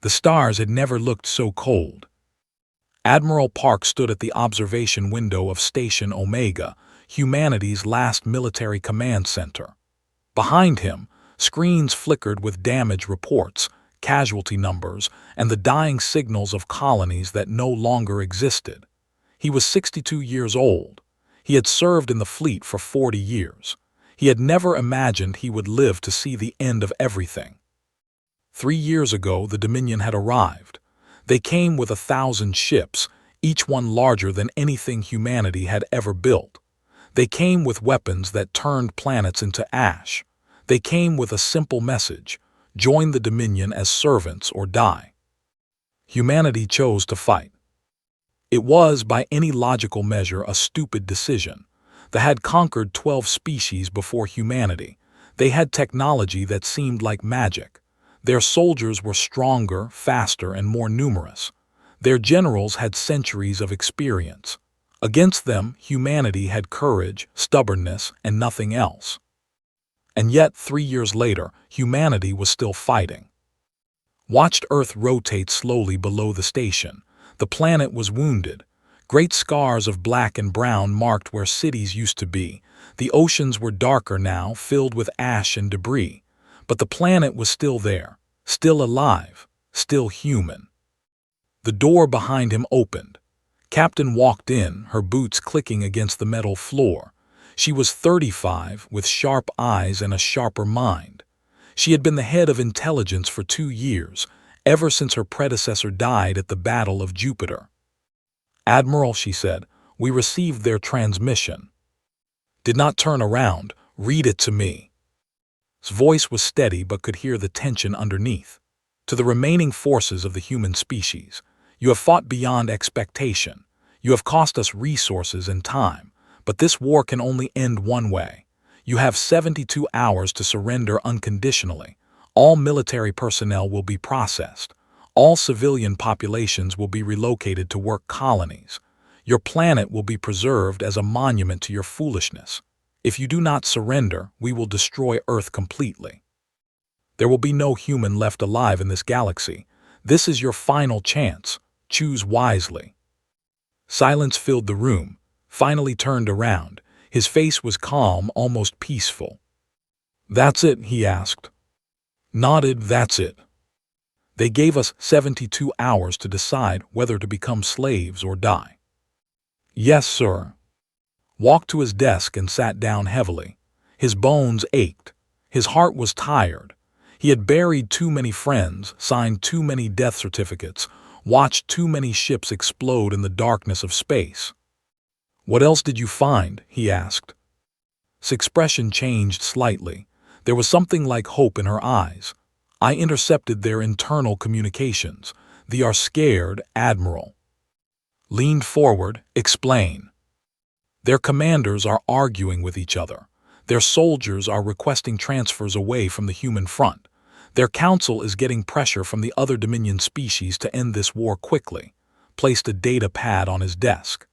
The stars had never looked so cold. Admiral Park stood at the observation window of Station Omega, humanity's last military command center. Behind him, screens flickered with damage reports, casualty numbers, and the dying signals of colonies that no longer existed. He was 62 years old. He had served in the fleet for 40 years. He had never imagined he would live to see the end of everything. 3 years ago, the Dominion had arrived. They came with 1,000 ships, each one larger than anything humanity had ever built. They came with weapons that turned planets into ash. They came with a simple message: join the Dominion as servants or die. Humanity chose to fight. It was, by any logical measure, a stupid decision. They had conquered 12 species before humanity. They had technology that seemed like magic. Their soldiers were stronger, faster, and more numerous. Their generals had centuries of experience. Against them, humanity had courage, stubbornness, and nothing else. And yet, 3 years later, humanity was still fighting. Watched Earth rotate slowly below the station. The planet was wounded. Great scars of black and brown marked where cities used to be. The oceans were darker now, filled with ash and debris. But the planet was still there, still alive, still human. The door behind him opened. Captain walked in, her boots clicking against the metal floor. She was 35, with sharp eyes and a sharper mind. She had been the head of intelligence for 2 years, ever since her predecessor died at the Battle of Jupiter. "Admiral," she said, "we received their transmission." "Did not turn around. Read it to me." His voice was steady but could hear the tension underneath. "To the remaining forces of the human species, you have fought beyond expectation. You have cost us resources and time, but this war can only end one way. You have 72 hours to surrender unconditionally. All military personnel will be processed. All civilian populations will be relocated to work colonies. Your planet will be preserved as a monument to your foolishness. If you do not surrender, we will destroy Earth completely. There will be no human left alive in this galaxy. This is your final chance. Choose wisely." Silence filled the room. Finally turned around. His face was calm, almost peaceful. "That's it?" he asked. Nodded. "That's it. They gave us 72 hours to decide whether to become slaves or die." "Yes, sir." Walked to his desk and sat down heavily. His bones ached. His heart was tired. He had buried too many friends, signed too many death certificates, watched too many ships explode in the darkness of space. "What else did you find?" he asked. His expression changed slightly. There was something like hope in her eyes. "I intercepted their internal communications. They are scared, Admiral." Leaned forward. "Explain." "Their commanders are arguing with each other. Their soldiers are requesting transfers away from the human front. Their council is getting pressure from the other Dominion species to end this war quickly." Placed a data pad on his desk.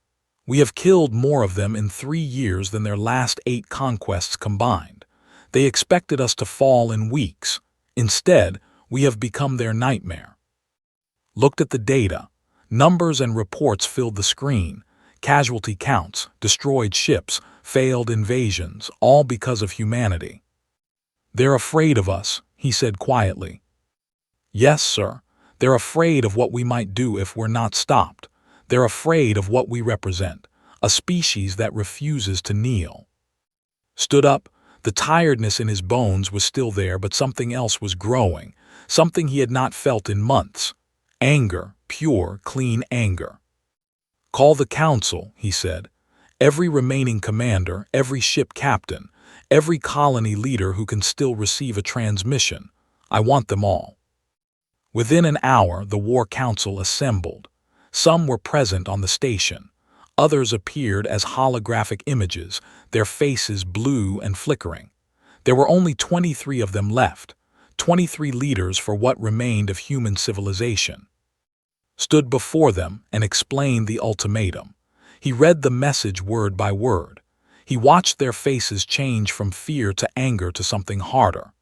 "We have killed more of them in 3 years than their last 8 conquests combined. They expected us to fall in weeks. Instead, we have become their nightmare." Looked at the data. Numbers and reports filled the screen. Casualty counts, destroyed ships, failed invasions, all because of humanity. "They're afraid of us," he said quietly. "Yes, sir. They're afraid of what we might do if we're not stopped. They're afraid of what we represent, a species that refuses to kneel." Stood up. The tiredness in his bones was still there, but something else was growing, something he had not felt in months. Anger, pure, clean anger. "Call the council," he said. "Every remaining commander, every ship captain, every colony leader who can still receive a transmission. I want them all." Within an hour, the War Council assembled. Some were present on the station. Others appeared as holographic images, their faces blue and flickering. There were only 23 of them left, 23 leaders for what remained of human civilization. Stood before them and explained the ultimatum. He read the message word by word. He watched their faces change from fear to anger to something harder.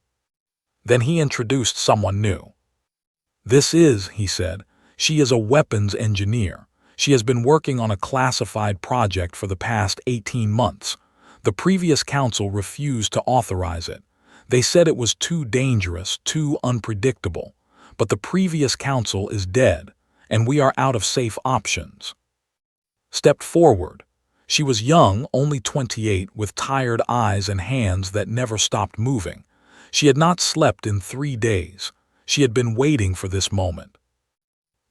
Then he introduced someone new. He said, she is a weapons engineer. She has been working on a classified project for the past 18 months. The previous council refused to authorize it. They said it was too dangerous, too unpredictable. But the previous council is dead, and we are out of safe options. Stepped forward. She was young, only 28, with tired eyes and hands that never stopped moving. She had not slept in 3 days. She had been waiting for this moment.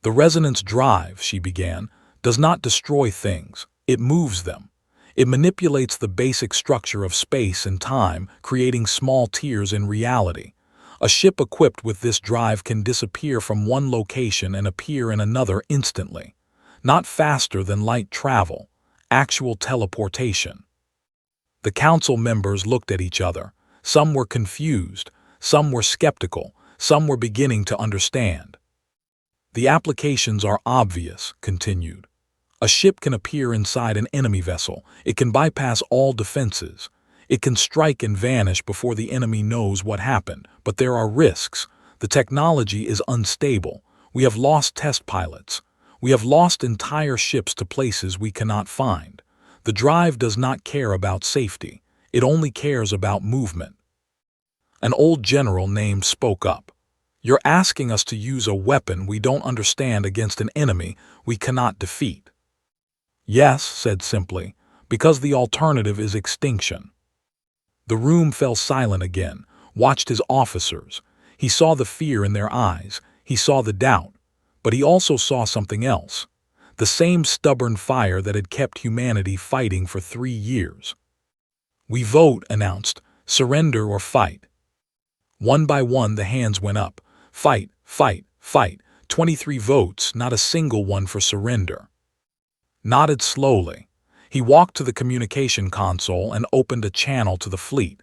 The resonance drive, she began, does not destroy things. It moves them. It manipulates the basic structure of space and time, creating small tears in reality. A ship equipped with this drive can disappear from one location and appear in another instantly. Not faster than light travel, actual teleportation. The council members looked at each other. Some were confused, some were skeptical, some were beginning to understand. The applications are obvious, continued. A ship can appear inside an enemy vessel. It can bypass all defenses. It can strike and vanish before the enemy knows what happened. But there are risks. The technology is unstable. We have lost test pilots. We have lost entire ships to places we cannot find. The drive does not care about safety. It only cares about movement. An old general named spoke up. You're asking us to use a weapon we don't understand against an enemy we cannot defeat. Yes, said simply, because the alternative is extinction. The room fell silent again, watched his officers. He saw the fear in their eyes. He saw the doubt. But he also saw something else. The same stubborn fire that had kept humanity fighting for 3 years. We vote, announced, surrender or fight. One by one the hands went up. Fight, fight, fight. 23 votes, not a single one for surrender. Nodded slowly. He walked to the communication console and opened a channel to the fleet.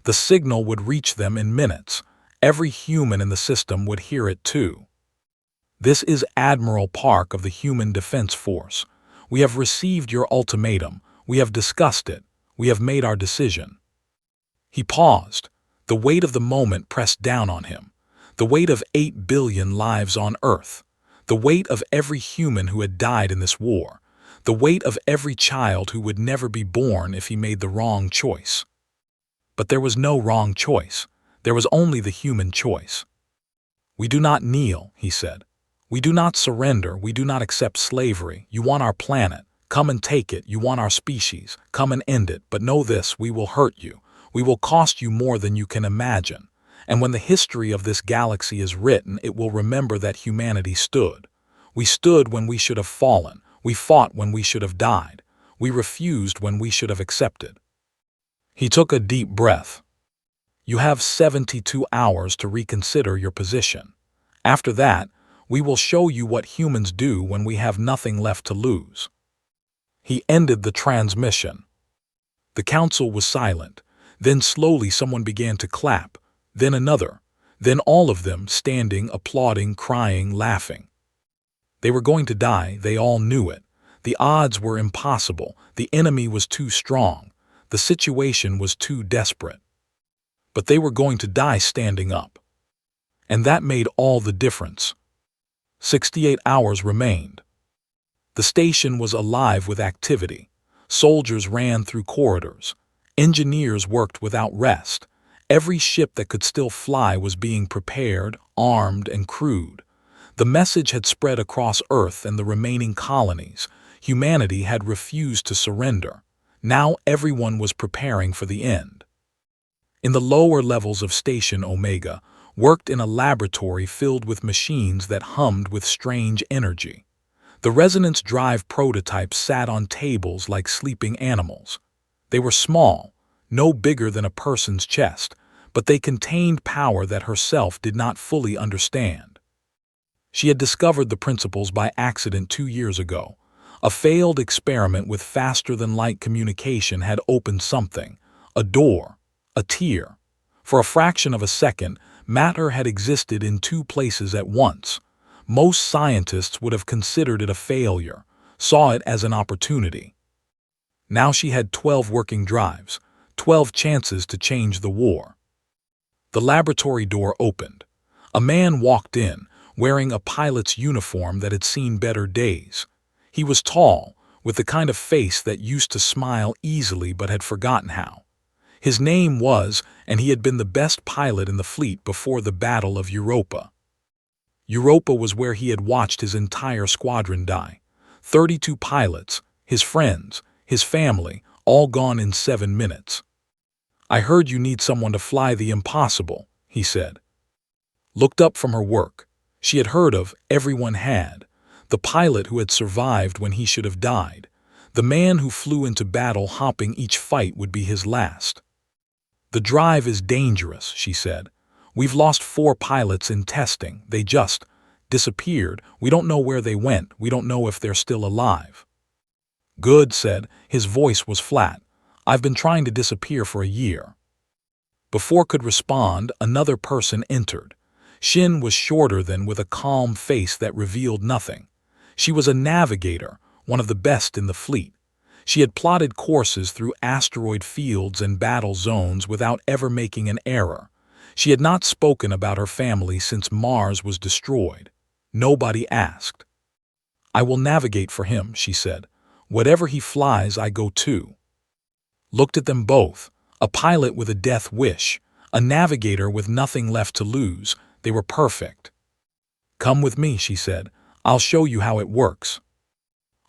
The signal would reach them in minutes. Every human in the system would hear it too. This is Admiral Park of the Human Defense Force. We have received your ultimatum. We have discussed it. We have made our decision. He paused. The weight of the moment pressed down on him. The weight of 8 billion lives on Earth. The weight of every human who had died in this war. The weight of every child who would never be born if he made the wrong choice. But there was no wrong choice. There was only the human choice. We do not kneel, he said. We do not surrender. We do not accept slavery. You want our planet. Come and take it. You want our species. Come and end it. But know this, we will hurt you. We will cost you more than you can imagine. And when the history of this galaxy is written, it will remember that humanity stood. We stood when we should have fallen. We fought when we should have died. We refused when we should have accepted. He took a deep breath. You have 72 hours to reconsider your position. After that, we will show you what humans do when we have nothing left to lose. He ended the transmission. The council was silent. Then slowly someone began to clap. Then another. Then all of them, standing, applauding, crying, laughing. They were going to die. They all knew it. The odds were impossible. The enemy was too strong. The situation was too desperate. But they were going to die standing up. And that made all the difference. 68 hours remained. The station was alive with activity. Soldiers ran through corridors. Engineers worked without rest. Every ship that could still fly was being prepared, armed, and crewed. The message had spread across Earth and the remaining colonies. Humanity had refused to surrender. Now everyone was preparing for the end. In the lower levels of Station Omega, worked in a laboratory filled with machines that hummed with strange energy. The resonance drive prototypes sat on tables like sleeping animals. They were small, no bigger than a person's chest, but they contained power that herself did not fully understand. She had discovered the principles by accident 2 years ago. A failed experiment with faster-than-light communication had opened something, a door, a tear. For a fraction of a second, matter had existed in 2 places at once. Most scientists would have considered it a failure, saw it as an opportunity. Now she had 12 working drives, 12 chances to change the war. The laboratory door opened. A man walked in, wearing a pilot's uniform that had seen better days. He was tall, with the kind of face that used to smile easily but had forgotten how. His name was, and he had been the best pilot in the fleet before the Battle of Europa. Europa was where he had watched his entire squadron die. 32 pilots, his friends, his family, all gone in 7 minutes. "I heard you need someone to fly the impossible," he said. Looked up from her work. She had heard of, everyone had, the pilot who had survived when he should have died. The man who flew into battle hoping each fight would be his last. "The drive is dangerous," she said. "We've lost 4 pilots in testing. They just disappeared. We don't know where they went. We don't know if they're still alive." "Good," said. His voice was flat. "I've been trying to disappear for a year." Before could respond, another person entered. Shin was shorter than, with a calm face that revealed nothing. She was a navigator, one of the best in the fleet. She had plotted courses through asteroid fields and battle zones without ever making an error. She had not spoken about her family since Mars was destroyed. Nobody asked. "I will navigate for him," she said. "Whatever he flies, I go too." Looked at them both. A pilot with a death wish, a navigator with nothing left to lose. They were perfect. "Come with me," she said. "I'll show you how it works."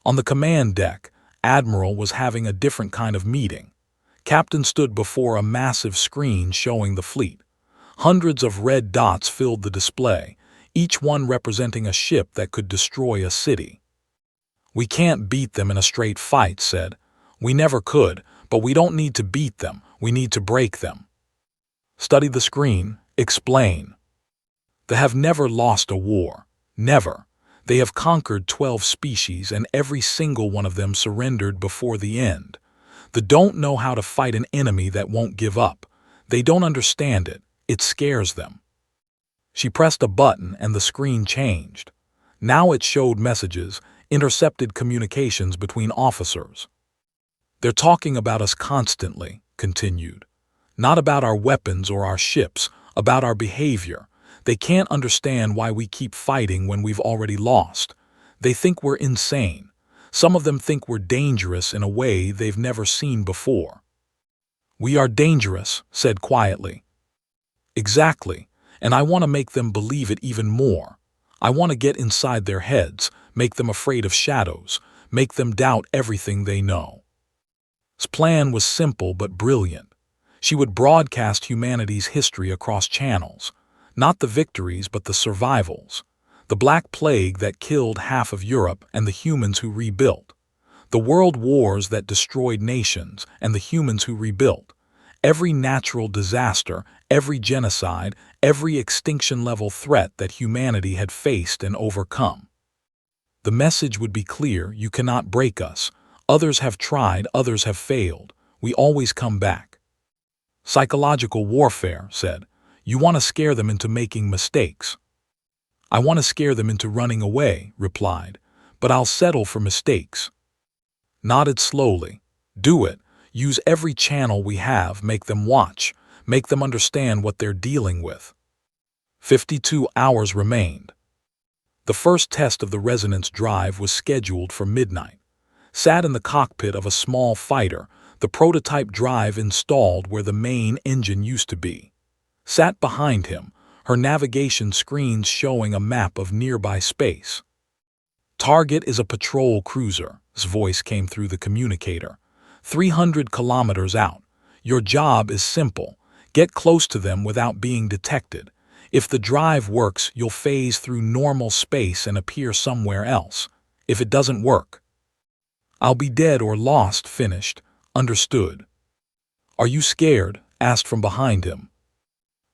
On the command deck, Admiral was having a different kind of meeting. Captain stood before a massive screen showing the fleet. Hundreds of red dots filled the display, each one representing a ship that could destroy a city. "We can't beat them in a straight fight," said. "We never could, but we don't need to beat them, we need to break them." Study the screen, explain. They have never lost a war. Never. They have conquered 12 species and every single one of them surrendered before the end. They don't know how to fight an enemy that won't give up. They don't understand it. It scares them. She pressed a button and the screen changed. Now it showed messages, intercepted communications between officers. "They're talking about us constantly," continued. "Not about our weapons or our ships, about our behavior. They can't understand why we keep fighting when we've already lost. They think we're insane. Some of them think we're dangerous in a way they've never seen before." "We are dangerous," said quietly. "Exactly, and I want to make them believe it even more. I want to get inside their heads, make them afraid of shadows, make them doubt everything they know." His plan was simple but brilliant. She would broadcast humanity's history across channels. Not the victories, but the survivals. The Black Plague that killed half of Europe and the humans who rebuilt. The world wars that destroyed nations and the humans who rebuilt. Every natural disaster, every genocide, every extinction-level threat that humanity had faced and overcome. The message would be clear: you cannot break us. Others have tried, others have failed. We always come back. "Psychological warfare," said. "You want to scare them into making mistakes." "I want to scare them into running away," replied. "But I'll settle for mistakes." Nodded slowly. "Do it. Use every channel we have, make them watch, make them understand what they're dealing with." 52 hours remained. The first test of the resonance drive was scheduled for midnight. Sat in the cockpit of a small fighter, the prototype drive installed where the main engine used to be. Sat behind him, her navigation screens showing a map of nearby space. "Target is a patrol cruiser," his voice came through the communicator. 300 kilometers out. Your job is simple. Get close to them without being detected. If the drive works, you'll phase through normal space and appear somewhere else. If it doesn't work, I'll be dead or lost. Finished. Understood. "Are you scared?" asked from behind him.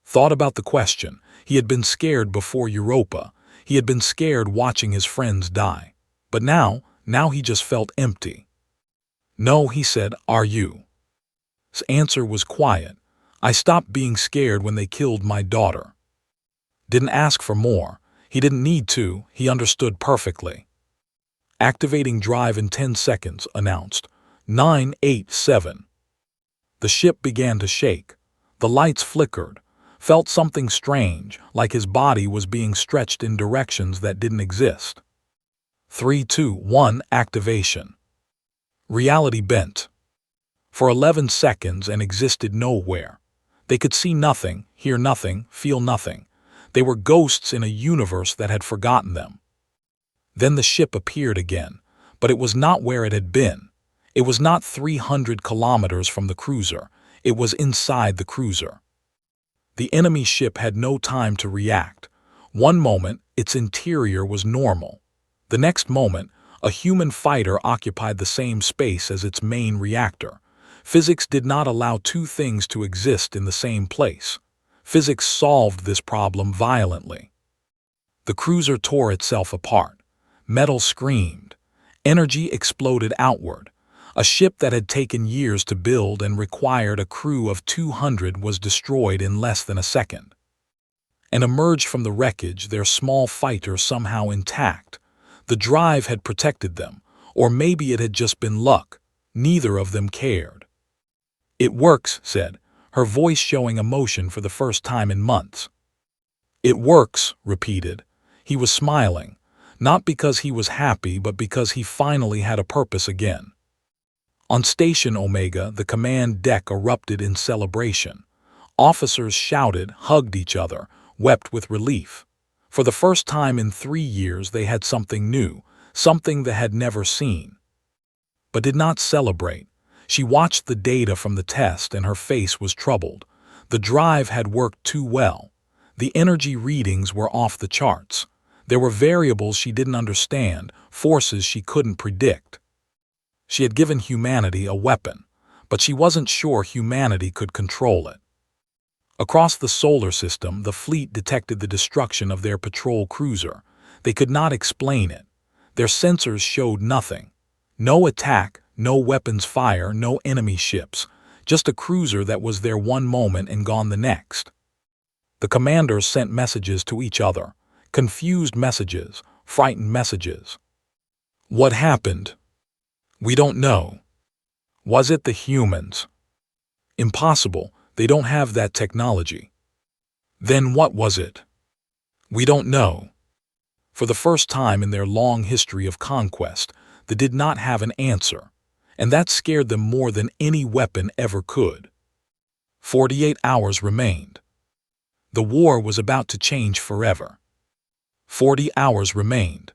Thought about the question. He had been scared before Europa. He had been scared watching his friends die. But now he just felt empty. "No," he said. "Are you?" His answer was quiet. "I stopped being scared when they killed my daughter." Didn't ask for more. He didn't need to. He understood perfectly. "Activating drive in 10 seconds, announced. 9, 8, 7. The ship began to shake. The lights flickered. felt something strange, like his body was being stretched in directions that didn't exist. 3, 2, 1, activation. Reality bent. For 11 seconds and existed nowhere. They could see nothing, hear nothing, feel nothing. They were ghosts in a universe that had forgotten them. Then the ship appeared again, but it was not where it had been. It was not 300 kilometers from the cruiser. It was inside the cruiser. The enemy ship had no time to react. One moment, its interior was normal. The next moment, a human fighter occupied the same space as its main reactor. Physics did not allow two things to exist in the same place. Physics solved this problem violently. The cruiser tore itself apart. Metal screamed. Energy exploded outward. A ship that had taken years to build and required a crew of 200 was destroyed in less than a second. And emerged from the wreckage, their small fighter somehow intact. The drive had protected them, or maybe it had just been luck. Neither of them cared. "It works," said, her voice showing emotion for the first time in months. "It works," repeated. He was smiling, not because he was happy, but because he finally had a purpose again. On Station Omega, the command deck erupted in celebration. Officers shouted, hugged each other, wept with relief. For the first time in 3 years, they had something new, something they had never seen. But did not celebrate. She watched the data from the test and her face was troubled. The drive had worked too well. The energy readings were off the charts. There were variables she didn't understand, forces she couldn't predict. She had given humanity a weapon, but she wasn't sure humanity could control it. Across the solar system, the fleet detected the destruction of their patrol cruiser. They could not explain it. Their sensors showed nothing. No attack, no weapons fire, no enemy ships. Just a cruiser that was there one moment and gone the next. The commanders sent messages to each other. Confused messages, frightened messages. "What happened? We don't know. Was it the humans? Impossible, they don't have that technology. Then what was it? We don't know." For the first time in their long history of conquest, they did not have an answer, and that scared them more than any weapon ever could. 48 hours remained. The war was about to change forever. 40 hours remained.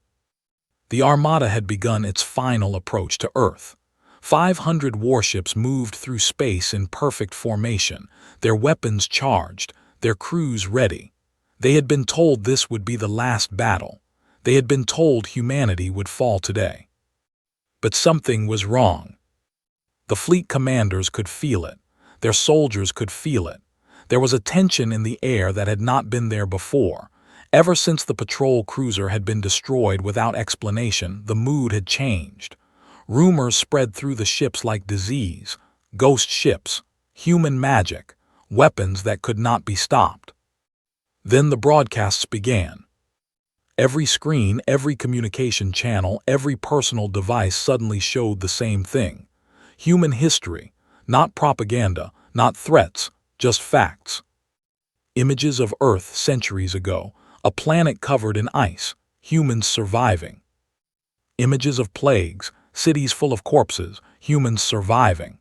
The Armada had begun its final approach to Earth. 500 warships moved through space in perfect formation, their weapons charged, their crews ready. They had been told this would be the last battle. They had been told humanity would fall today. But something was wrong. The fleet commanders could feel it. Their soldiers could feel it. There was a tension in the air that had not been there before. Ever since the patrol cruiser had been destroyed without explanation, the mood had changed. Rumors spread through the ships like disease, ghost ships, human magic, weapons that could not be stopped. Then the broadcasts began. Every screen, every communication channel, every personal device suddenly showed the same thing. Human history, not propaganda, not threats, just facts. Images of Earth centuries ago, a planet covered in ice, humans surviving. Images of plagues, cities full of corpses, humans surviving.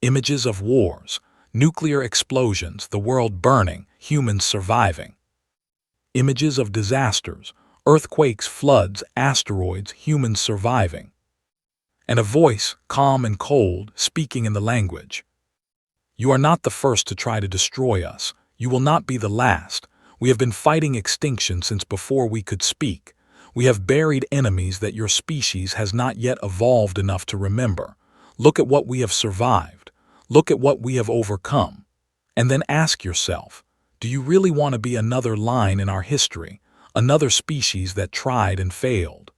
Images of wars, nuclear explosions, the world burning, humans surviving. Images of disasters, earthquakes, floods, asteroids, humans surviving. And a voice, calm and cold, speaking in the language. "You are not the first to try to destroy us. You will not be the last. We have been fighting extinction since before we could speak. We have buried enemies that your species has not yet evolved enough to remember. Look at what we have survived. Look at what we have overcome. And then ask yourself, do you really want to be another line in our history, another species that tried and failed?"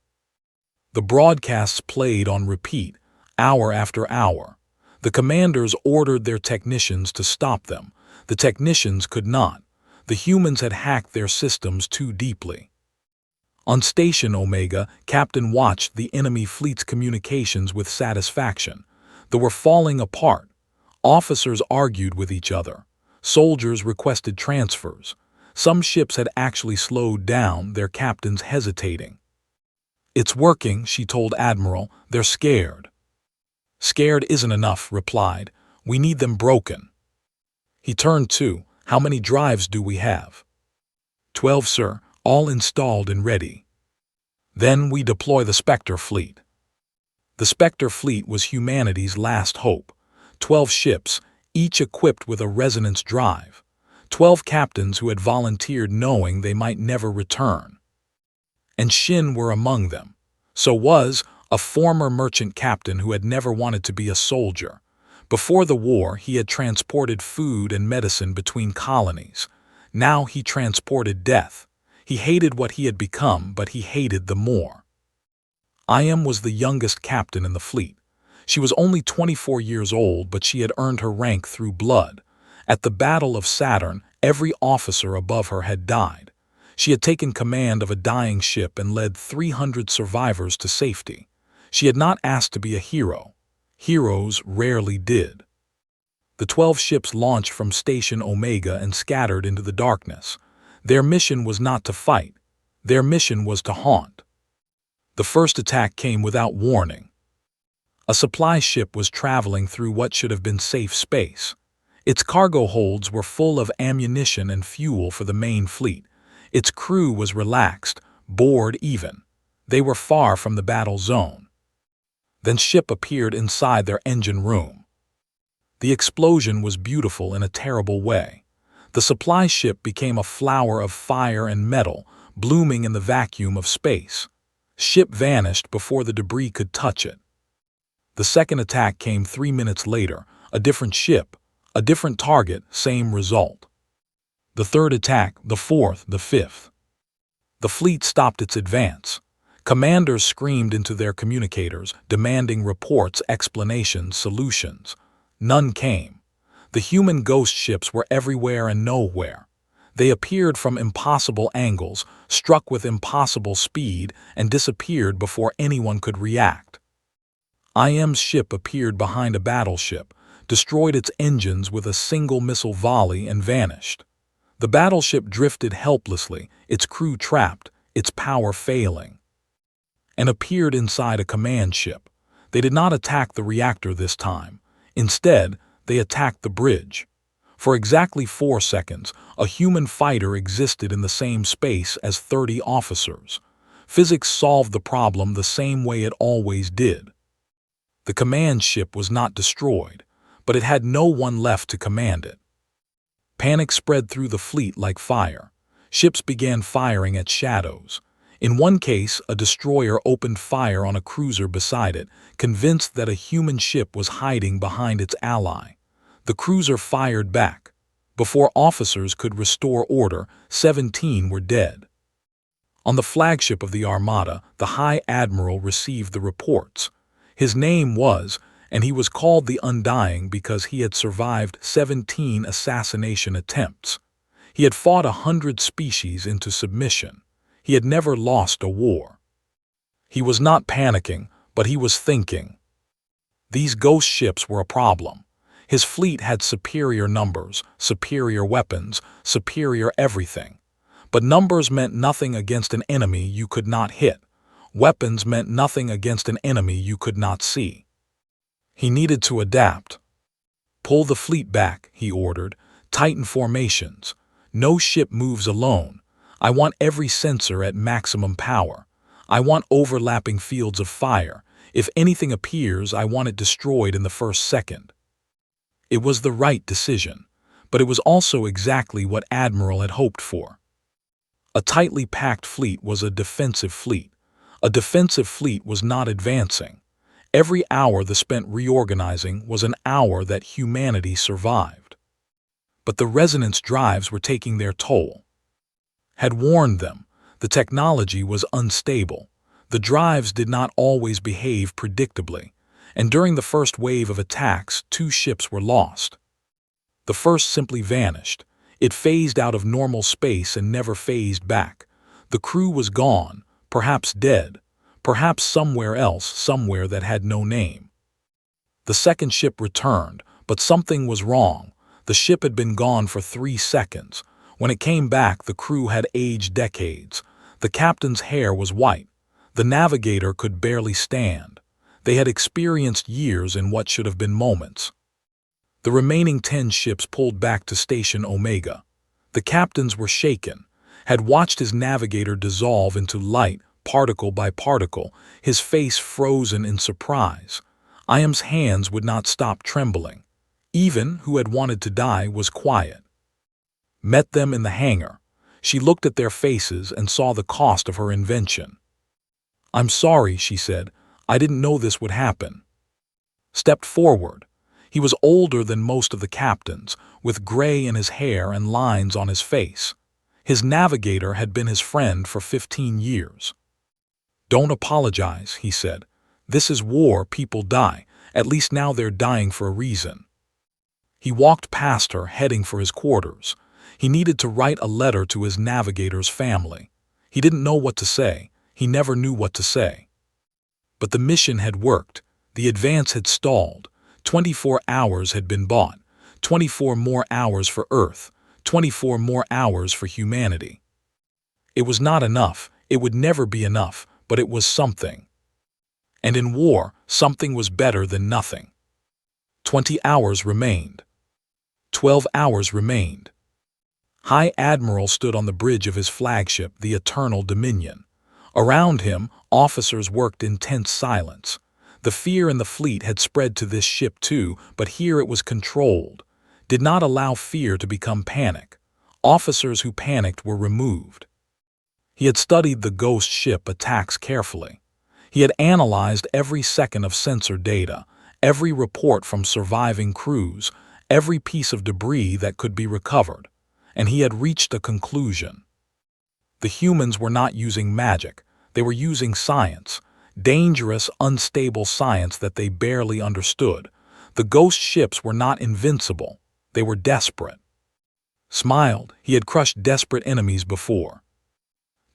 The broadcasts played on repeat, hour after hour. The commanders ordered their technicians to stop them. The technicians could not. The humans had hacked their systems too deeply. On Station Omega, Captain watched the enemy fleet's communications with satisfaction. They were falling apart. Officers argued with each other. Soldiers requested transfers. Some ships had actually slowed down, their captains hesitating. "It's working," she told Admiral. "They're scared." "Scared isn't enough," replied. "We need them broken." He turned to, "How many drives do we have?" 12, sir, all installed and ready." "Then we deploy the Spectre fleet." The Spectre fleet was humanity's last hope. 12 ships, each equipped with a resonance drive. 12 captains who had volunteered knowing they might never return. And Shin were among them. So was a former merchant captain who had never wanted to be a soldier. Before the war, he had transported food and medicine between colonies. Now he transported death. He hated what he had become, but he hated the more. Iam was the youngest captain in the fleet. She was only 24 years old, but she had earned her rank through blood. At the Battle of Saturn, every officer above her had died. She had taken command of a dying ship and led 300 survivors to safety. She had not asked to be a hero. Heroes rarely did. The 12 ships launched from Station Omega and scattered into the darkness. Their mission was not to fight. Their mission was to haunt. The first attack came without warning. A supply ship was traveling through what should have been safe space. Its cargo holds were full of ammunition and fuel for the main fleet. Its crew was relaxed, bored even. They were far from the battle zone. Then ship appeared inside their engine room. The explosion was beautiful in a terrible way. The supply ship became a flower of fire and metal, blooming in the vacuum of space. Ship vanished before the debris could touch it. The second attack came 3 minutes later. A different ship, a different target, same result. The third attack, the fourth, the fifth. The fleet stopped its advance. Commanders screamed into their communicators, demanding reports, explanations, solutions. None came. The human ghost ships were everywhere and nowhere. They appeared from impossible angles, struck with impossible speed, and disappeared before anyone could react. IM's ship appeared behind a battleship, destroyed its engines with a single missile volley, and vanished. The battleship drifted helplessly, its crew trapped, its power failing, and appeared inside a command ship. They did not attack the reactor this time. Instead, they attacked the bridge. For exactly 4 seconds, a human fighter existed in the same space as 30 officers. Physics solved the problem the same way it always did. The command ship was not destroyed, but it had no one left to command it. Panic spread through the fleet like fire. Ships began firing at shadows. In one case, a destroyer opened fire on a cruiser beside it, convinced that a human ship was hiding behind its ally. The cruiser fired back. Before officers could restore order, 17 were dead. On the flagship of the Armada, the High Admiral received the reports. His name was, and he was called the Undying because he had survived 17 assassination attempts. He had fought 100 species into submission. He had never lost a war. He was not panicking, but he was thinking. These ghost ships were a problem. His fleet had superior numbers, superior weapons, superior everything. But numbers meant nothing against an enemy you could not hit. Weapons meant nothing against an enemy you could not see. He needed to adapt. "Pull the fleet back," he ordered. "Tighten formations. No ship moves alone. I want every sensor at maximum power. I want overlapping fields of fire. If anything appears, I want it destroyed in the first second." It was the right decision, but it was also exactly what Admiral had hoped for. A tightly packed fleet was a defensive fleet. A defensive fleet was not advancing. Every hour the spent reorganizing was an hour that humanity survived. But the resonance drives were taking their toll. Had warned them, the technology was unstable. The drives did not always behave predictably, and during the first wave of attacks, 2 ships were lost. The first simply vanished. It phased out of normal space and never phased back. The crew was gone, perhaps dead, perhaps somewhere else, somewhere that had no name. The second ship returned, but something was wrong. The ship had been gone for 3 seconds. When it came back, the crew had aged decades. The captain's hair was white. The navigator could barely stand. They had experienced years in what should have been moments. The remaining 10 ships pulled back to Station Omega. The captains were shaken, had watched his navigator dissolve into light, particle by particle, his face frozen in surprise. Iam's hands would not stop trembling. Even, who had wanted to die, was quiet. Met them in the hangar. She looked at their faces and saw the cost of her invention. "I'm sorry," she said. "I didn't know this would happen." Stepped forward. He was older than most of the captains, with gray in his hair and lines on his face. His navigator had been his friend for 15 years. "Don't apologize," he said. "This is war, people die. At least now they're dying for a reason." He walked past her, heading for his quarters. He needed to write a letter to his navigator's family. He didn't know what to say. He never knew what to say. But the mission had worked. The advance had stalled. 24 hours had been bought. 24 more hours for Earth. 24 more hours for humanity. It was not enough. It would never be enough, but it was something. And in war, something was better than nothing. 20 hours remained. 12 hours remained. High Admiral stood on the bridge of his flagship, the Eternal Dominion. Around him, officers worked in tense silence. The fear in the fleet had spread to this ship too, but here it was controlled. Did not allow fear to become panic. Officers who panicked were removed. He had studied the ghost ship attacks carefully. He had analyzed every second of sensor data, every report from surviving crews, every piece of debris that could be recovered, and he had reached a conclusion. The humans were not using magic. They were using science. Dangerous, unstable science that they barely understood. The ghost ships were not invincible. They were desperate. Smiled. He had crushed desperate enemies before.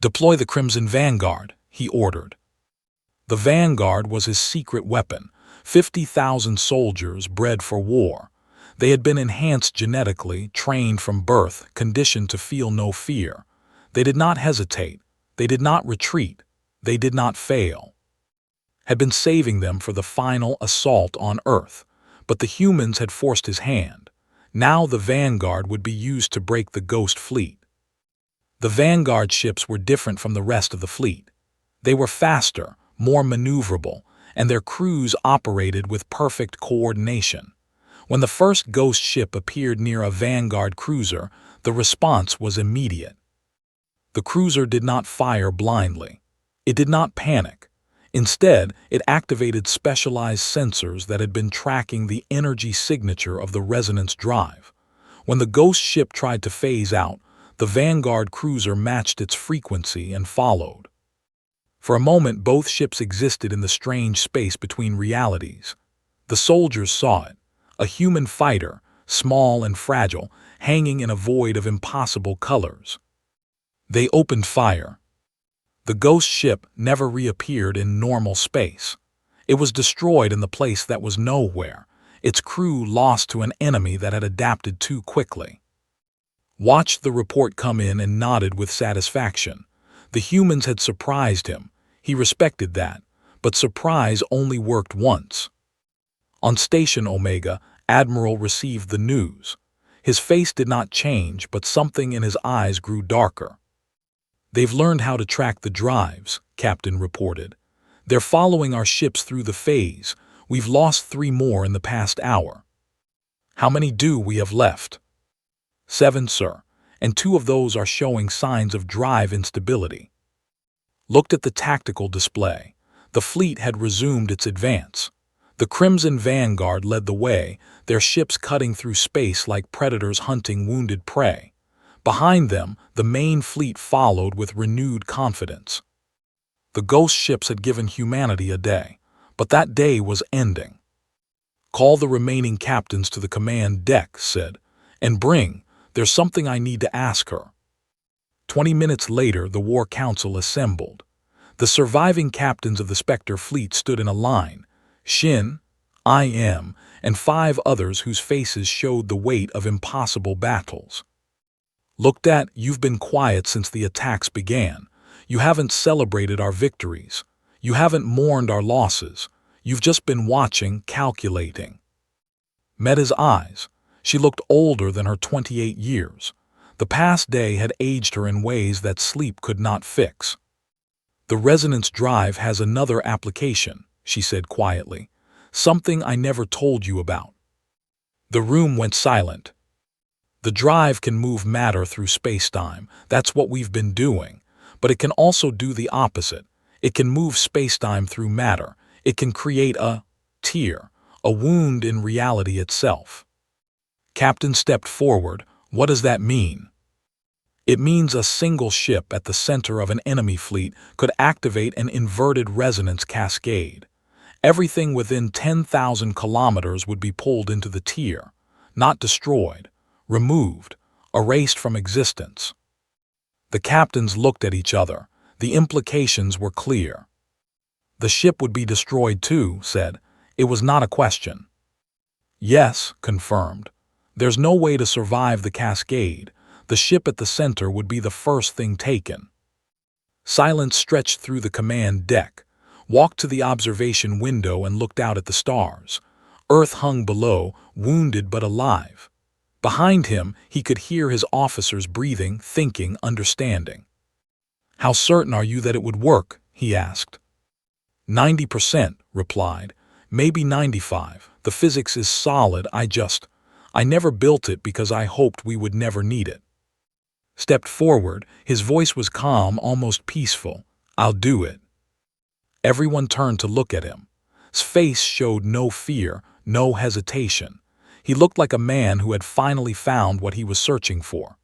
"Deploy the Crimson Vanguard," he ordered. The Vanguard was his secret weapon. 50,000 soldiers bred for war. They had been enhanced genetically, trained from birth, conditioned to feel no fear. They did not hesitate. They did not retreat. They did not fail. Had been saving them for the final assault on Earth, but the humans had forced his hand. Now the Vanguard would be used to break the Ghost Fleet. The Vanguard ships were different from the rest of the fleet. They were faster, more maneuverable, and their crews operated with perfect coordination. When the first Ghost ship appeared near a Vanguard cruiser, the response was immediate. The cruiser did not fire blindly. It did not panic. Instead, it activated specialized sensors that had been tracking the energy signature of the resonance drive. When the Ghost ship tried to phase out, the Vanguard cruiser matched its frequency and followed. For a moment, both ships existed in the strange space between realities. The soldiers saw it. A human fighter, small and fragile, hanging in a void of impossible colors. They opened fire. The Ghost ship never reappeared in normal space. It was destroyed in the place that was nowhere, its crew lost to an enemy that had adapted too quickly. Watched the report come in and nodded with satisfaction. The humans had surprised him. He respected that, but surprise only worked once. On Station Omega, Admiral received the news. His face did not change, but something in his eyes grew darker. "They've learned how to track the drives," Captain reported. "They're following our ships through the phase. We've lost 3 more in the past hour." "How many do we have left?" 7, sir, and 2 of those are showing signs of drive instability." Looked at the tactical display. The fleet had resumed its advance. The Crimson Vanguard led the way, their ships cutting through space like predators hunting wounded prey. Behind them, the main fleet followed with renewed confidence. The Ghost ships had given humanity a day, but that day was ending. "Call the remaining captains to the command deck," said, "and there's something I need to ask her." 20 minutes later, the War Council assembled. The surviving captains of the Spectre fleet stood in a line. Shin, I am, and 5 others whose faces showed the weight of impossible battles. Looked at, you've been quiet since the attacks began. You haven't celebrated our victories. You haven't mourned our losses. You've just been watching, calculating. Met his eyes. She looked older than her 28 years. The past day had aged her in ways that sleep could not fix. The resonance drive has another application, she said quietly. Something I never told you about. The room went silent. The drive can move matter through space-time. That's what we've been doing. But it can also do the opposite. It can move space-time through matter. It can create a tear, a wound in reality itself. Captain stepped forward. What does that mean? It means a single ship at the center of an enemy fleet could activate an inverted resonance cascade. Everything within 10,000 kilometers would be pulled into the tear, not destroyed, removed, erased from existence. The captains looked at each other. The implications were clear. The ship would be destroyed too, said. It was not a question. Yes, confirmed. There's no way to survive the cascade. The ship at the center would be the first thing taken. Silence stretched through the command deck, walked to the observation window and looked out at the stars. Earth hung below, wounded but alive. Behind him, he could hear his officers breathing, thinking, understanding. How certain are you that it would work? He asked. 90%, replied. Maybe 95. The physics is solid. I never built it because I hoped we would never need it. Stepped forward. His voice was calm, almost peaceful. I'll do it. Everyone turned to look at him. His face showed no fear, no hesitation. He looked like a man who had finally found what he was searching for.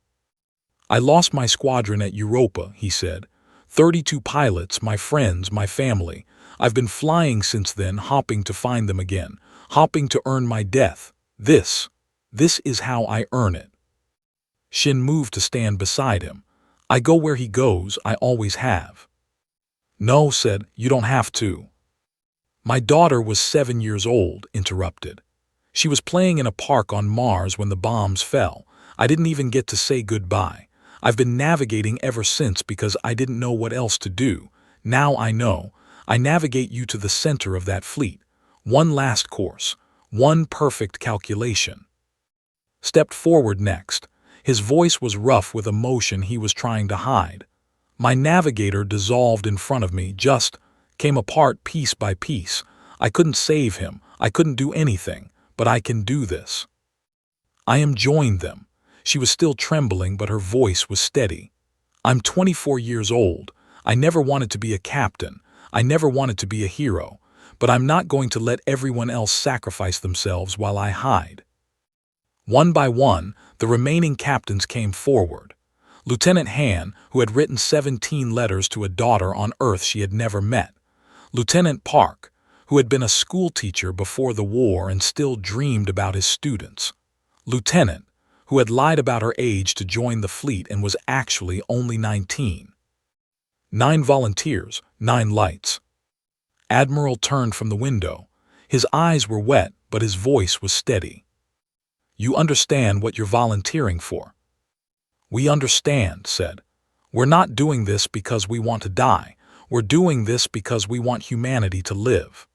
I lost my squadron at Europa, he said. 32 pilots, my friends, my family. I've been flying since then, hopping to find them again, hopping to earn my death. This is how I earn it. Shin moved to stand beside him. I go where he goes, I always have. No, said, you don't have to. My daughter was 7 years old, interrupted. She was playing in a park on Mars when the bombs fell. I didn't even get to say goodbye. I've been navigating ever since because I didn't know what else to do. Now I know. I navigate you to the center of that fleet. One last course. One perfect calculation. Stepped forward next. His voice was rough with emotion he was trying to hide. My navigator dissolved in front of me, just came apart piece by piece. I couldn't save him. I couldn't do anything. But I can do this. I am joined them. She was still trembling, but her voice was steady. I'm 24 years old. I never wanted to be a captain. I never wanted to be a hero. But I'm not going to let everyone else sacrifice themselves while I hide. One by one, the remaining captains came forward. Lieutenant Han, who had written 17 letters to a daughter on Earth she had never met. Lieutenant Park, who had been a schoolteacher before the war and still dreamed about his students. Lieutenant, who had lied about her age to join the fleet and was actually only 19. 9 volunteers, 9 lights. Admiral turned from the window. His eyes were wet, but his voice was steady. You understand what you're volunteering for? We understand, said. We're not doing this because we want to die. We're doing this because we want humanity to live.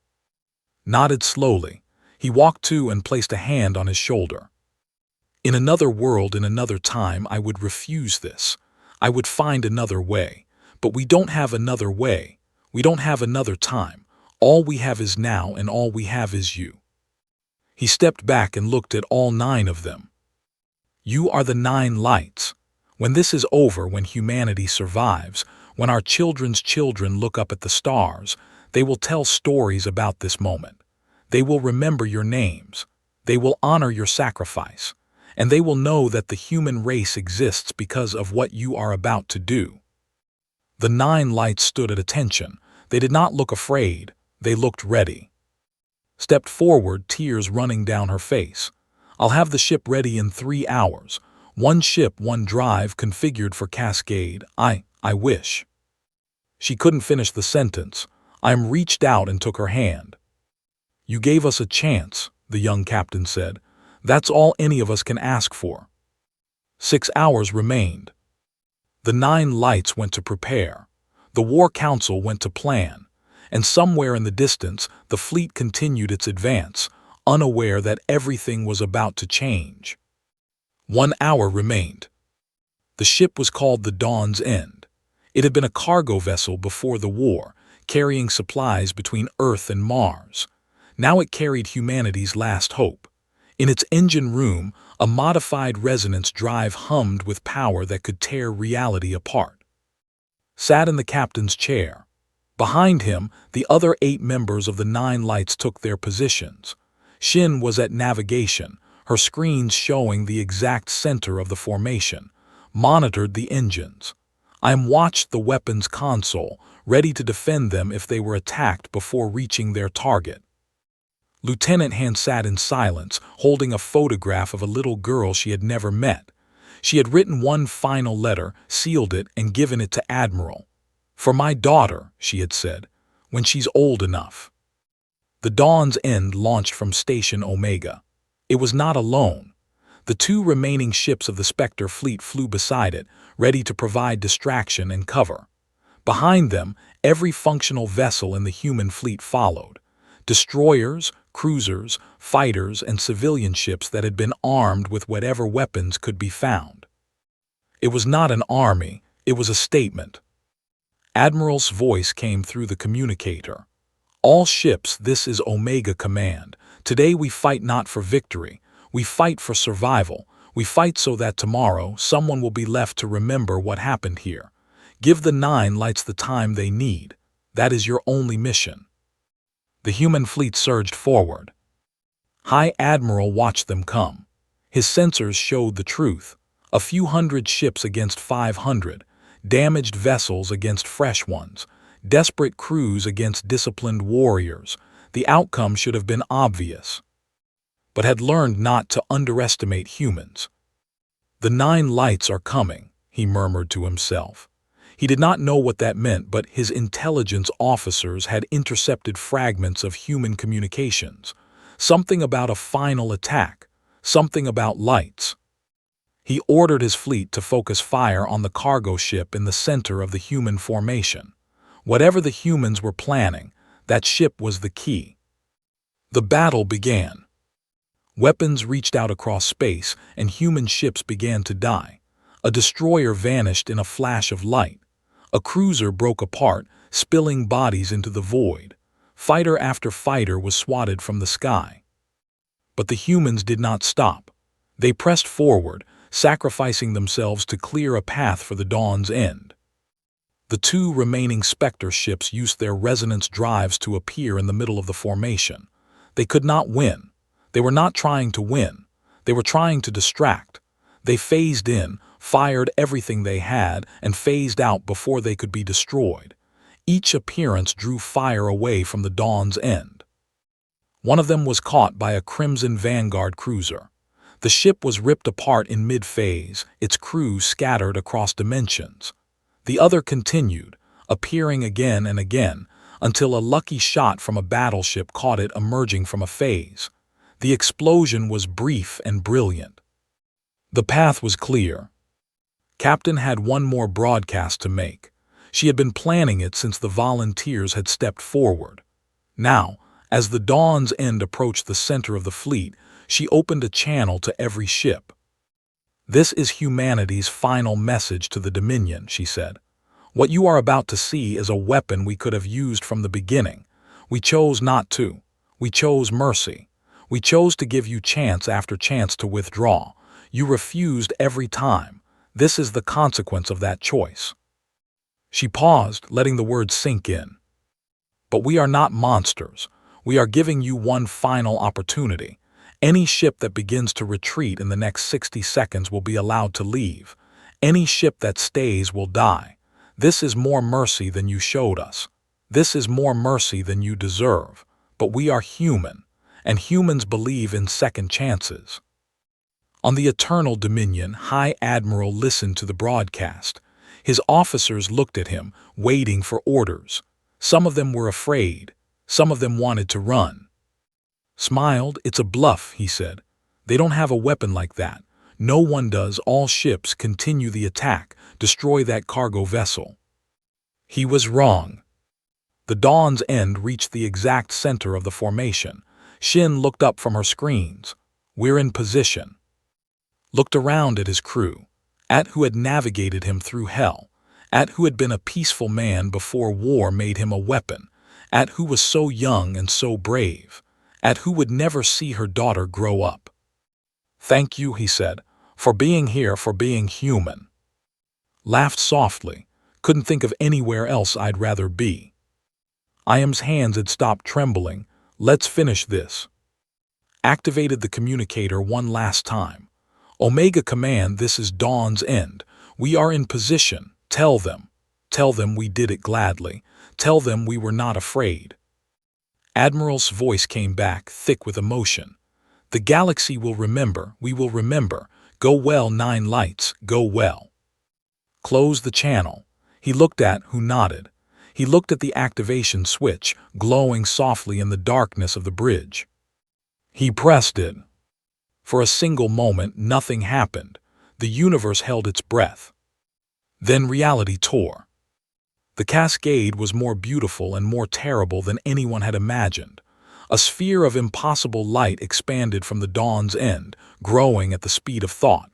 Nodded slowly. He walked to and placed a hand on his shoulder. In another world, in another time, I would refuse this. I would find another way. But we don't have another way. We don't have another time. All we have is now, and all we have is you. He stepped back and looked at all 9 of them. You are the 9 lights. When this is over, when humanity survives, when our children's children look up at the stars, they will tell stories about this moment. They will remember your names. They will honor your sacrifice. And they will know that the human race exists because of what you are about to do. The 9 lights stood at attention. They did not look afraid. They looked ready. Stepped forward, tears running down her face. I'll have the ship ready in 3 hours. 1 ship, 1 drive configured for Cascade. I wish. She couldn't finish the sentence. I reached out and took her hand. "You gave us a chance," the young captain said. "That's all any of us can ask for." 6 hours remained. The 9 lights went to prepare. The War Council went to plan. And somewhere in the distance, the fleet continued its advance, unaware that everything was about to change. 1 hour remained. The ship was called the Dawn's End. It had been a cargo vessel before the war, carrying supplies between Earth and Mars. Now it carried humanity's last hope. In its engine room, a modified resonance drive hummed with power that could tear reality apart. Sat in the captain's chair. Behind him, the other 8 members of the 9 lights took their positions. Shin was at navigation, her screens showing the exact center of the formation, monitored the engines. I'm watched the weapons console, ready to defend them if they were attacked before reaching their target. Lieutenant Han sat in silence, holding a photograph of a little girl she had never met. She had written one final letter, sealed it, and given it to Admiral. "For my daughter," she had said, "when she's old enough." The Dawn's End launched from Station Omega. It was not alone. The 2 remaining ships of the Spectre fleet flew beside it, ready to provide distraction and cover. Behind them, every functional vessel in the human fleet followed. Destroyers, cruisers, fighters, and civilian ships that had been armed with whatever weapons could be found. It was not an army, it was a statement. Admiral's voice came through the communicator. "All ships, this is Omega Command. Today we fight not for victory. We fight for survival. We fight so that tomorrow someone will be left to remember what happened here. Give the 9 lights the time they need. That is your only mission." The human fleet surged forward. High Admiral watched them come. His sensors showed the truth. A few hundred ships against 500, damaged vessels against fresh ones, desperate crews against disciplined warriors. The outcome should have been obvious, but had learned not to underestimate humans. "The 9 lights are coming," he murmured to himself. He did not know what that meant, but his intelligence officers had intercepted fragments of human communications. Something about a final attack, something about lights. He ordered his fleet to focus fire on the cargo ship in the center of the human formation. Whatever the humans were planning, that ship was the key. The battle began. Weapons reached out across space, and human ships began to die. A destroyer vanished in a flash of light. A cruiser broke apart, spilling bodies into the void. Fighter after fighter was swatted from the sky. But the humans did not stop. They pressed forward, sacrificing themselves to clear a path for the Dawn's End. The 2 remaining Spectre ships used their resonance drives to appear in the middle of the formation. They could not win. They were not trying to win. They were trying to distract. They phased in, fired everything they had, and phased out before they could be destroyed. Each appearance drew fire away from the Dawn's End. One of them was caught by a Crimson Vanguard cruiser. The ship was ripped apart in mid-phase, its crew scattered across dimensions. The other continued, appearing again and again, until a lucky shot from a battleship caught it emerging from a phase. The explosion was brief and brilliant. The path was clear. Captain had one more broadcast to make. She had been planning it since the volunteers had stepped forward. Now, as the Dawn's End approached the center of the fleet, she opened a channel to every ship. "This is humanity's final message to the Dominion," she said. "What you are about to see is a weapon we could have used from the beginning. We chose not to. We chose mercy. We chose to give you chance after chance to withdraw. You refused every time. This is the consequence of that choice." She paused, letting the words sink in. "But we are not monsters. We are giving you one final opportunity. Any ship that begins to retreat in the next 60 seconds will be allowed to leave. Any ship that stays will die. This is more mercy than you showed us. This is more mercy than you deserve. But we are human, and humans believe in second chances." On the Eternal Dominion, High Admiral listened to the broadcast. His officers looked at him, waiting for orders. Some of them were afraid. Some of them wanted to run. Smiled. "It's a bluff," he said. "They don't have a weapon like that. No one does. All ships continue the attack. Destroy that cargo vessel." He was wrong. The Dawn's End reached the exact center of the formation. Shin looked up from her screens. "We're in position." Looked around at his crew, at who had navigated him through hell, at who had been a peaceful man before war made him a weapon, at who was so young and so brave, at who would never see her daughter grow up. "Thank you," he said, "for being here, for being human." Laughed softly. "Couldn't think of anywhere else I'd rather be." Iam's hands had stopped trembling. "Let's finish this." Activated the communicator one last time. "Omega Command, this is Dawn's End. We are in position. Tell them. Tell them we did it gladly. Tell them we were not afraid." Admiral's voice came back, thick with emotion. "The galaxy will remember. We will remember. Go well, 9 lights. Go well." Close the channel. He looked at who nodded. He looked at the activation switch, glowing softly in the darkness of the bridge. He pressed it. For a single moment, nothing happened. The universe held its breath. Then reality tore. The cascade was more beautiful and more terrible than anyone had imagined. A sphere of impossible light expanded from the Dawn's End, growing at the speed of thought.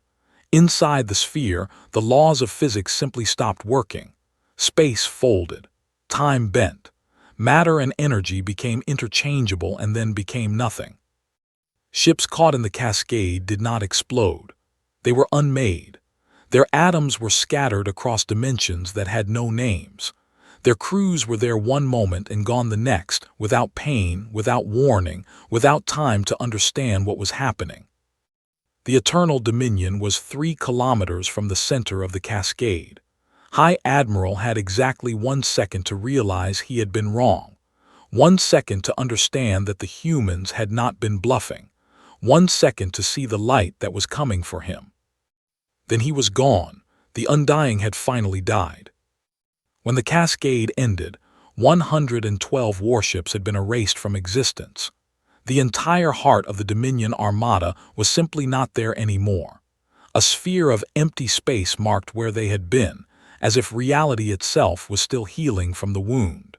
Inside the sphere, the laws of physics simply stopped working. Space folded. Time bent. Matter and energy became interchangeable and then became nothing. Ships caught in the cascade did not explode. They were unmade. Their atoms were scattered across dimensions that had no names. Their crews were there one moment and gone the next, without pain, without warning, without time to understand what was happening. The Eternal Dominion was 3 kilometers from the center of the cascade. High Admiral had exactly 1 second to realize he had been wrong. 1 second to understand that the humans had not been bluffing. 1 second to see the light that was coming for him. Then he was gone. The Undying had finally died. When the cascade ended, 112 warships had been erased from existence. The entire heart of the Dominion Armada was simply not there anymore. A sphere of empty space marked where they had been, as if reality itself was still healing from the wound.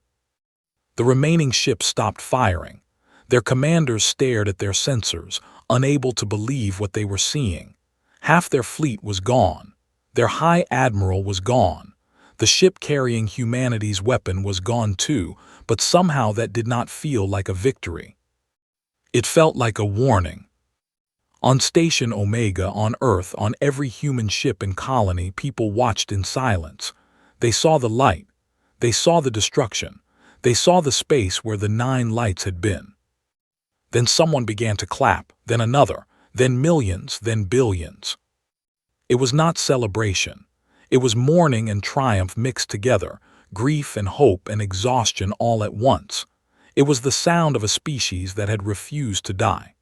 The remaining ships stopped firing. Their commanders stared at their sensors, unable to believe what they were seeing. Half their fleet was gone. Their High Admiral was gone. The ship carrying humanity's weapon was gone too, but somehow that did not feel like a victory. It felt like a warning. On Station Omega on Earth, on every human ship and colony, people watched in silence. They saw the light. They saw the destruction. They saw the space where the 9 lights had been. Then someone began to clap, then another, then millions, then billions. It was not celebration. It was mourning and triumph mixed together, grief and hope and exhaustion all at once. It was the sound of a species that had refused to die.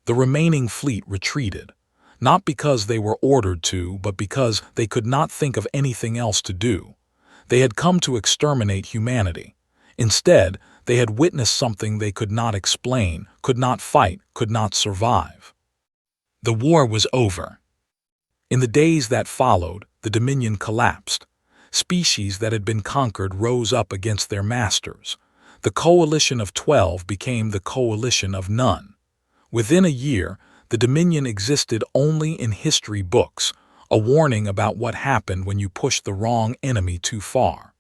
The remaining fleet retreated, not because they were ordered to, but because they could not think of anything else to do. They had come to exterminate humanity. Instead, they had witnessed something they could not explain, could not fight, could not survive. The war was over. In the days that followed, the Dominion collapsed. Species that had been conquered rose up against their masters. The coalition of 12 became the coalition of none. Within a year, the Dominion existed only in history books, a warning about what happened when you push the wrong enemy too far.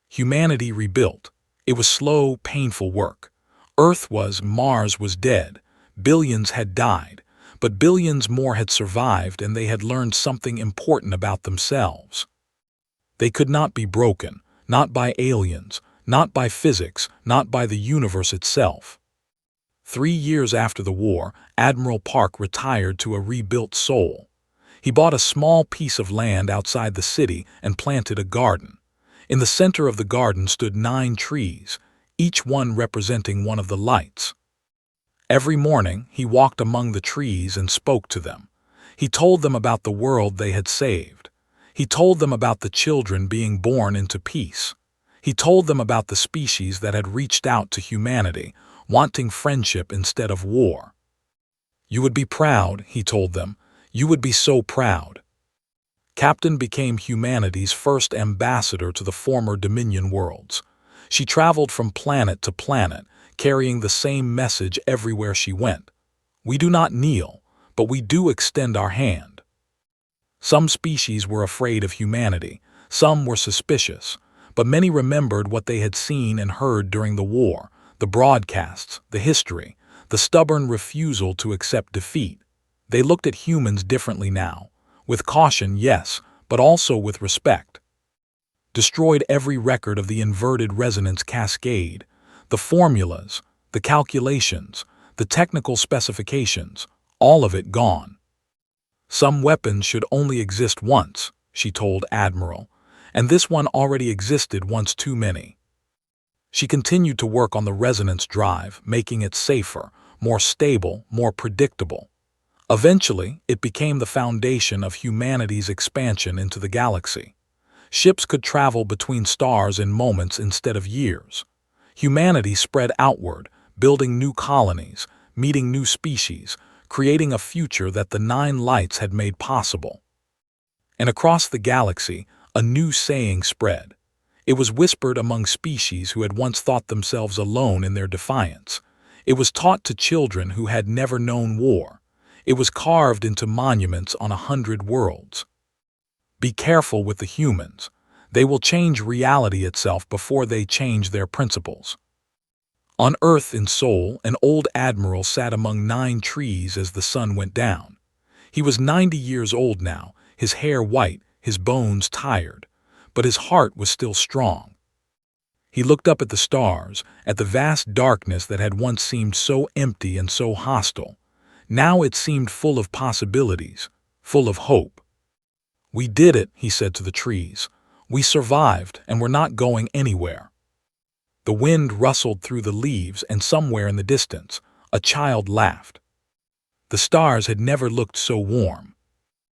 Humanity rebuilt. It was slow, painful work. Mars was dead. Billions had died, but billions more had survived, and they had learned something important about themselves. They could not be broken, not by aliens, not by physics, not by the universe itself. 3 years after the war, Admiral Park retired to a rebuilt soul. He bought a small piece of land outside the city and planted a garden. In the center of the garden stood 9 trees, each one representing one of the lights. Every morning, he walked among the trees and spoke to them. He told them about the world they had saved. He told them about the children being born into peace. He told them about the species that had reached out to humanity, wanting friendship instead of war. You would be proud, he told them. You would be so proud. Captain became humanity's first ambassador to the former Dominion worlds. She traveled from planet to planet, carrying the same message everywhere she went. We do not kneel, but we do extend our hand. Some species were afraid of humanity, some were suspicious, but many remembered what they had seen and heard during the war, the broadcasts, the history, the stubborn refusal to accept defeat. They looked at humans differently now, with caution, yes, but also with respect. Destroyed every record of the inverted resonance cascade, the formulas, the calculations, the technical specifications, all of it gone. Some weapons should only exist once, she told Admiral, and this one already existed once too many. She continued to work on the resonance drive, making it safer, more stable, more predictable. Eventually, it became the foundation of humanity's expansion into the galaxy. Ships could travel between stars in moments instead of years. Humanity spread outward, building new colonies, meeting new species, creating a future that the Nine Lights had made possible. And across the galaxy, a new saying spread. It was whispered among species who had once thought themselves alone in their defiance. It was taught to children who had never known war. It was carved into monuments on 100 worlds. Be careful with the humans. They will change reality itself before they change their principles. On Earth in Seoul, an old admiral sat among 9 trees as the sun went down. He was 90 years old now, his hair white, his bones tired, but his heart was still strong. He looked up at the stars, at the vast darkness that had once seemed so empty and so hostile. Now it seemed full of possibilities, full of hope. We did it, he said to the trees. We survived, and we're not going anywhere. The wind rustled through the leaves, and somewhere in the distance, a child laughed. The stars had never looked so warm.